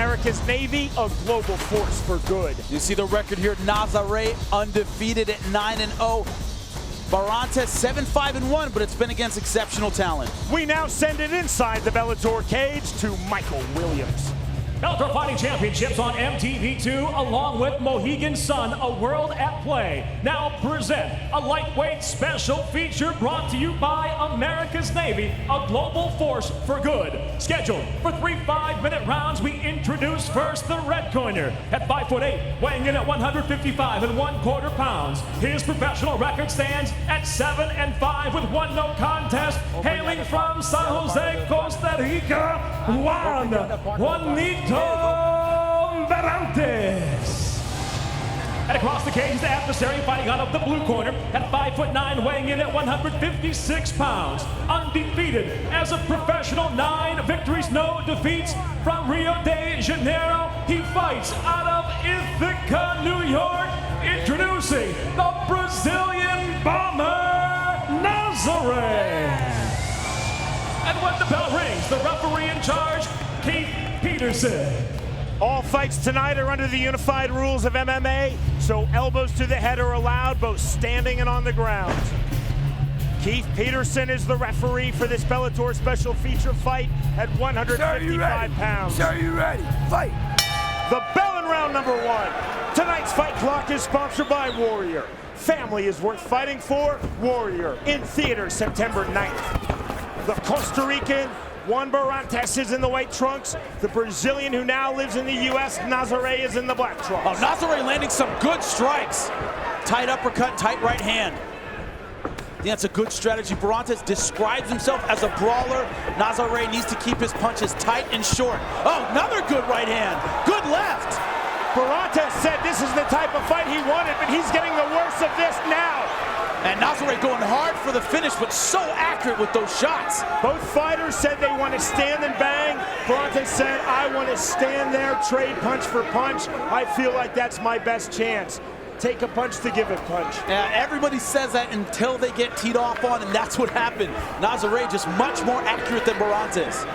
America's Navy, a global force for good. You see the record here, Nazare undefeated at 9-0. Barrantes 7-5-1, but it's been against exceptional talent. We now send it inside the Bellator cage to Michael Williams. Bellator Fighting Championships on MTV2, along with Mohegan Sun, A World at Play, now present a lightweight special feature brought to you by America's Navy, a global force for good. Scheduled for 3 5-minute rounds, we introduce first the red corner at 5'8", weighing in at 155 1/4 pounds. His professional record stands at 7-5 with 1 no contest, hailing from San Jose, Costa Rica, Juanito Barrantes. And across the cage, the adversary fighting out of the blue corner at 5'9", weighing in at 156 pounds. Undefeated as a professional, 9 victories, no defeats. From Rio de Janeiro, he fights out of Ithaca, New York. Introducing the Brazilian bomber, Nazare. And when the bell rings, the referee in charge, Keith Peterson. All fights tonight are under the unified rules of MMA, so elbows to the head are allowed, both standing and on the ground. Keith Peterson is the referee for this Bellator special feature fight at 155 pounds. Sir, you ready? Fight! The bell in round number 1. Tonight's fight clock is sponsored by Warrior. Family is worth fighting for. Warrior, in theaters September 9th. The Costa Rican Juan Barrantes is in the white trunks. The Brazilian who now lives in the U.S., Nazare, is in the black trunks. Oh, Nazare landing some good strikes. Tight uppercut, tight right hand. I think that's a good strategy. Barrantes describes himself as a brawler. Nazare needs to keep his punches tight and short. Oh, another good right hand. Good left. Barrantes said this is the type of fight he wanted, but he's getting the worst of this now. And Nazare going hard for the finish, but so accurate with those shots. Both fighters said they want to stand and bang. Barrantes said, I want to stand there, trade punch for punch. I feel like that's my best chance. Take a punch to give a punch. Yeah, everybody says that until they get teed off on, and that's what happened. Nazare just much more accurate than Barrantes.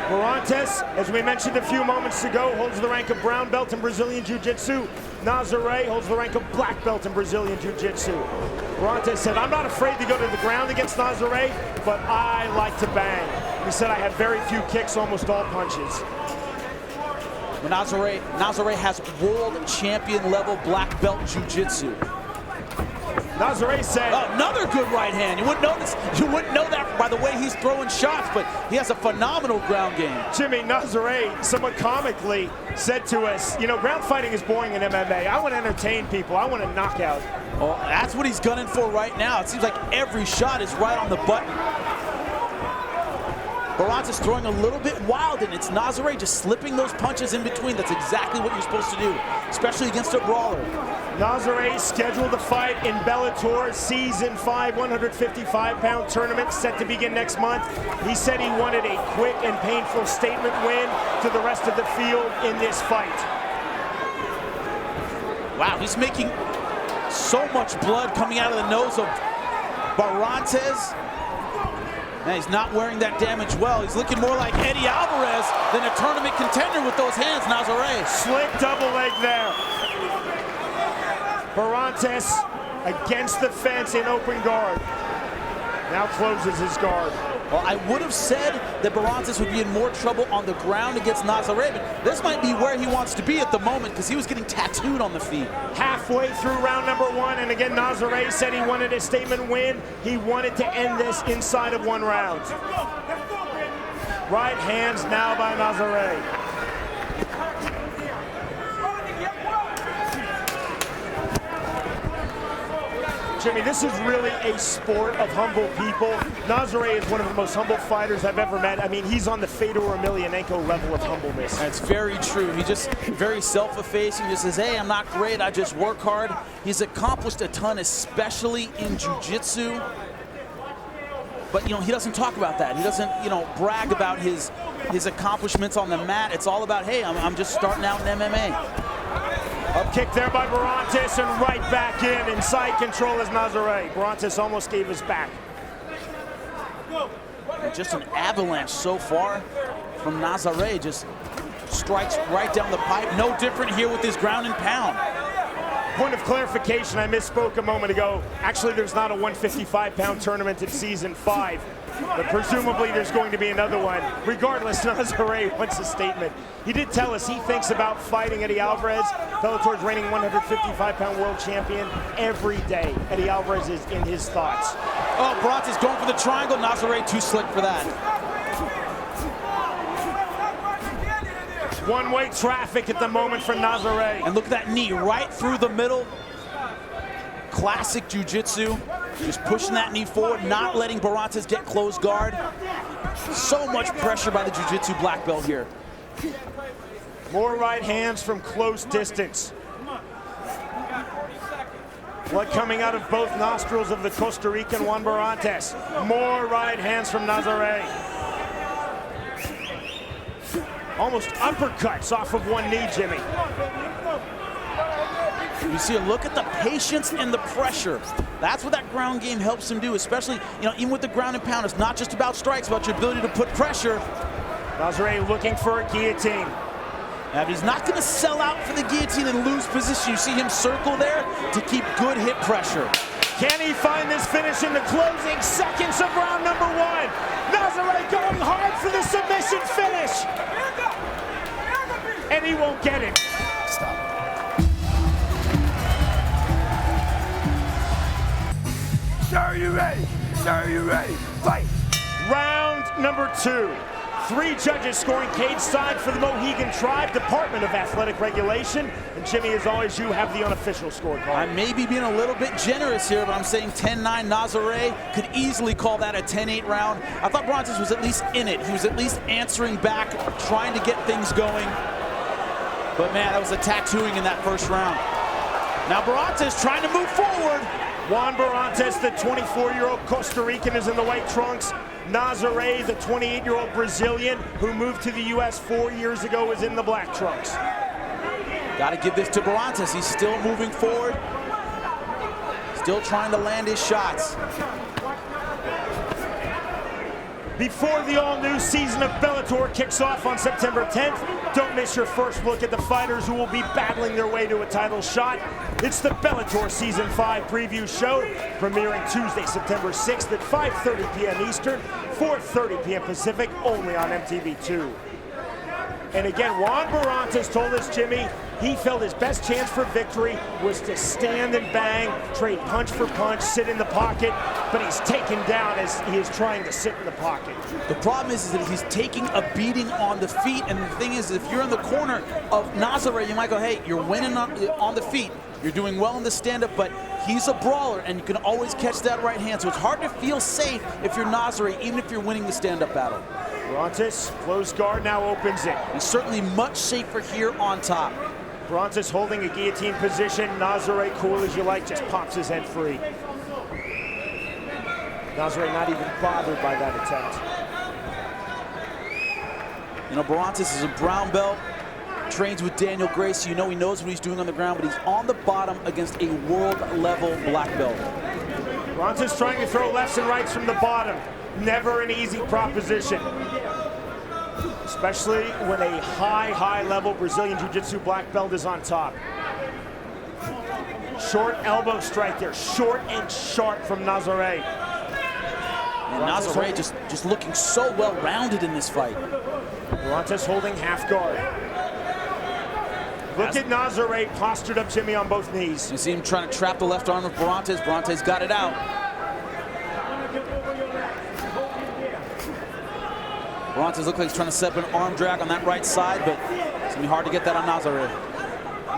Barrantes, as we mentioned a few moments ago, holds the rank of brown belt in Brazilian Jiu-Jitsu. Nazare holds the rank of black belt in Brazilian Jiu-Jitsu. Barrantes said, I'm not afraid to go to the ground against Nazare, but I like to bang. He said, I have very few kicks, almost all punches. Nazare has world champion level black belt Jiu-Jitsu. Nazare said, oh, another good right hand. You wouldn't know that by the way he's throwing shots, but he has a phenomenal ground game. Jimmy, Nazare, somewhat comically, said to us, you know, ground fighting is boring in MMA. I want to entertain people. I want a knockout. Well, that's what he's gunning for right now. It seems like every shot is right on the button. Barrantes throwing a little bit wild, and it's Nazare just slipping those punches in between. That's exactly what you're supposed to do, especially against a brawler. Nazare scheduled to fight in Bellator Season 5 155-pound tournament set to begin next month. He said he wanted a quick and painful statement win to the rest of the field in this fight. Wow, he's making so much blood coming out of the nose of Barrantes. Man, he's not wearing that damage well. He's looking more like Eddie Alvarez than a tournament contender with those hands, Nazare. Slick double leg there. Barrantes against the fence in open guard. Now closes his guard. Well, I would have said that Barrantes would be in more trouble on the ground against Nazare, but this might be where he wants to be at the moment because he was getting tattooed on the feet. Halfway through round number 1, and again, Nazare said he wanted a statement win. He wanted to end this inside of 1 round. Right hands now by Nazare. Jimmy, this is really a sport of humble people. Nazare is one of the most humble fighters I've ever met. I mean, he's on the Fedor Emelianenko level of humbleness. That's very true. He just very self-effacing. He just says, hey, I'm not great. I just work hard. He's accomplished a ton, especially in jiu-jitsu. But, you know, he doesn't talk about that. He doesn't, you know, brag about his accomplishments on the mat. It's all about, hey, I'm just starting out in MMA. Up kick there by Barrantes and right back in. Inside control is Nazare. Barrantes almost gave his back. And just an avalanche so far from Nazare, just strikes right down the pipe. No different here with his ground and pound. Point of clarification, I misspoke a moment ago. Actually, there's not a 155-pound tournament in Season 5, but presumably there's going to be another one. Regardless, Nazare wants a statement. He did tell us he thinks about fighting Eddie Alvarez, Bellator's reigning 155-pound world champion, every day. Eddie Alvarez is in his thoughts. Oh, Barrantes going for the triangle. Nazare too slick for that. One-way traffic at the moment for Nazare. And look at that knee right through the middle. Classic jiu-jitsu. Just pushing that knee forward, not letting Barrantes get closed guard. So much pressure by the jiu-jitsu black belt here. More right hands from close distance. Blood coming out of both nostrils of the Costa Rican Juan Barrantes. More right hands from Nazare. Almost uppercuts off of one knee, Jimmy. You see a look at the patience and the pressure. That's what that ground game helps him do, especially, even with the ground and pound. It's not just about strikes, about your ability to put pressure. Nazare looking for a guillotine. Now, he's not going to sell out for the guillotine and lose position. You see him circle there to keep good hip pressure. Can he find this finish in the closing seconds of round number 1? Nazare going hard for the submission finish. And he won't get it. Stop. Sir, are you ready? Sir, are you ready? Fight. Round number 2. 3 judges scoring cage side for the Mohegan Tribe, Department of Athletic Regulation. And Jimmy, as always, you have the unofficial scorecard. I may be being a little bit generous here, but I'm saying 10-9. Nazare could easily call that a 10-8 round. I thought Barrantes was at least in it. He was at least answering back, trying to get things going. But man, that was a tattooing in that first round. Now Barrantes trying to move forward. Juan Barrantes, the 24-year-old Costa Rican, is in the white trunks. Nazare, the 28-year-old Brazilian who moved to the U.S. 4 years ago, is in the black trunks. Got to give this to Barrantes. He's still moving forward. Still trying to land his shots. Before the all-new season of Bellator kicks off on September 10th, don't miss your first look at the fighters who will be battling their way to a title shot. It's the Bellator Season 5 preview show, premiering Tuesday, September 6th at 5:30 p.m. Eastern, 4:30 p.m. Pacific, only on MTV2. And again, Juan Barrantes told us, Jimmy, he felt his best chance for victory was to stand and bang, trade punch for punch, sit in the pocket, but he's taken down as he is trying to sit in the pocket. The problem is that he's taking a beating on the feet, and the thing is, if you're in the corner of Nazare, you might go, hey, you're winning on the feet. You're doing well in the stand-up, but he's a brawler, and you can always catch that right hand. So it's hard to feel safe if you're Nazare, even if you're winning the stand-up battle. Barrantes, closed guard, now opens it. He's certainly much safer here on top. Barrantes holding a guillotine position. Nazare, cool as you like, just pops his head free. Nazare not even bothered by that attempt. Barrantes is a brown belt, trains with Daniel Gray, so he knows what he's doing on the ground, but he's on the bottom against a world-level black belt. Barrantes trying to throw lefts and rights from the bottom. Never an easy proposition, especially when a high-level Brazilian Jiu-Jitsu black belt is on top. Short elbow strike there, short and sharp from Nazare. And Nazare just looking so well-rounded in this fight. Barrantes holding half guard. Look at Nazare postured up, Jimmy, on both knees. You see him trying to trap the left arm of Barrantes. Barrantes got it out. Barrantes looks like he's trying to set up an arm drag on that right side, but it's going to be hard to get that on Nazare.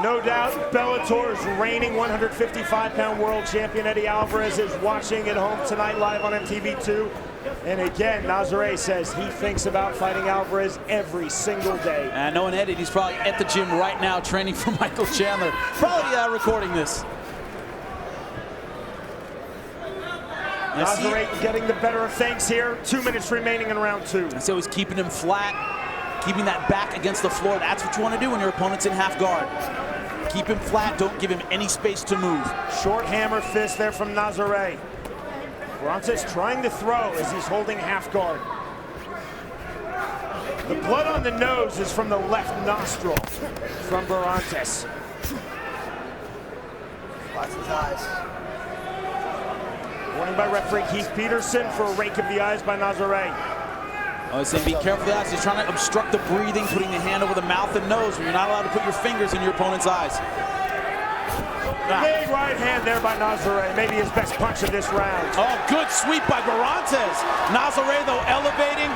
No doubt, Bellator's reigning 155-pound world champion Eddie Alvarez is watching at home tonight live on MTV2. And again, Nazare says he thinks about fighting Alvarez every single day. And knowing Eddie, he's probably at the gym right now training for Michael Chandler. Probably recording this. Nazare getting the better of things here. 2 minutes remaining in round 2. So he's keeping him flat, keeping that back against the floor. That's what you want to do when your opponent's in half guard. Keep him flat, don't give him any space to move. Short hammer fist there from Nazare. Barrantes trying to throw as he's holding half guard. The blood on the nose is from the left nostril from Barrantes. Watch his eyes. Warning by referee Keith Peterson for a rake of the eyes by Nazare. I was saying be careful of the eyes. He's trying to obstruct the breathing, putting the hand over the mouth and nose when you're not allowed to put your fingers in your opponent's eyes. Big right hand there by Nazare. Maybe his best punch of this round. Oh, good sweep by Barrantes. Nazare, though, elevating,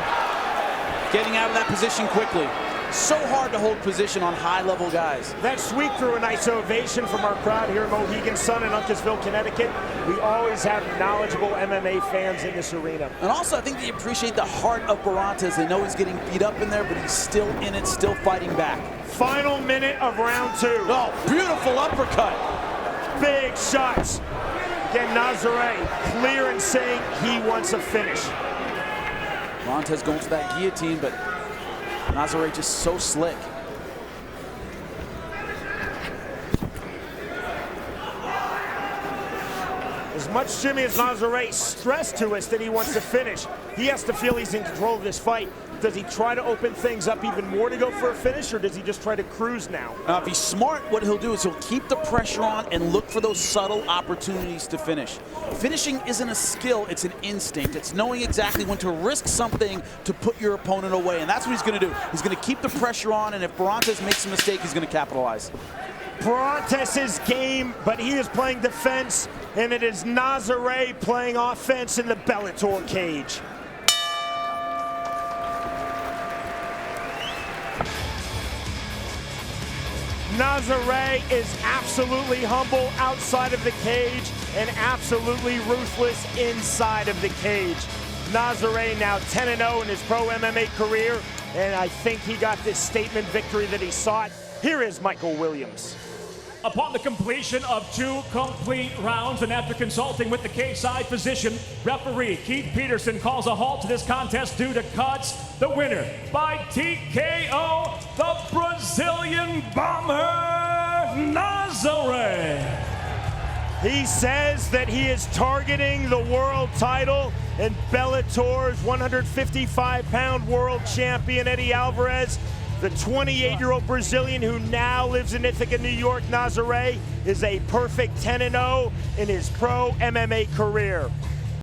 getting out of that position quickly. So hard to hold position on high-level guys. That sweep drew a nice ovation from our crowd here at Mohegan Sun in Uncasville, Connecticut. We always have knowledgeable MMA fans in this arena. And also, I think they appreciate the heart of Barrantes. They know he's getting beat up in there, but he's still in it, still fighting back. Final minute of round 2. Oh, beautiful uppercut. Big shots. Again, Nazare clear and saying he wants a finish. Barrantes going for that guillotine, but Nazare just so slick. As much, Jimmy, as Nazare stressed to us that he wants to finish, he has to feel he's in control of this fight. Does he try to open things up even more to go for a finish, or does he just try to cruise now? Now, if he's smart, what he'll do is he'll keep the pressure on and look for those subtle opportunities to finish. Finishing isn't a skill, it's an instinct. It's knowing exactly when to risk something to put your opponent away, and that's what he's going to do. He's going to keep the pressure on, and if Barrantes makes a mistake, he's going to capitalize. Barrantes' game, but he is playing defense, and it is Nazare playing offense in the Bellator cage. Nazare is absolutely humble outside of the cage and absolutely ruthless inside of the cage. Nazare now 10-0 in his pro MMA career, and I think he got this statement victory that he sought. Here is Michael Williams. Upon the completion of 2 complete rounds and after consulting with the cage-side physician, referee Keith Peterson calls a halt to this contest due to cuts. The winner by TKO, the Brazilian Bomber, Nazare. He says that he is targeting the world title, and Bellator's 155-pound world champion Eddie Alvarez, the 28-year-old Brazilian who now lives in Ithaca, New York, Nazare, is a perfect 10-0 in his pro MMA career.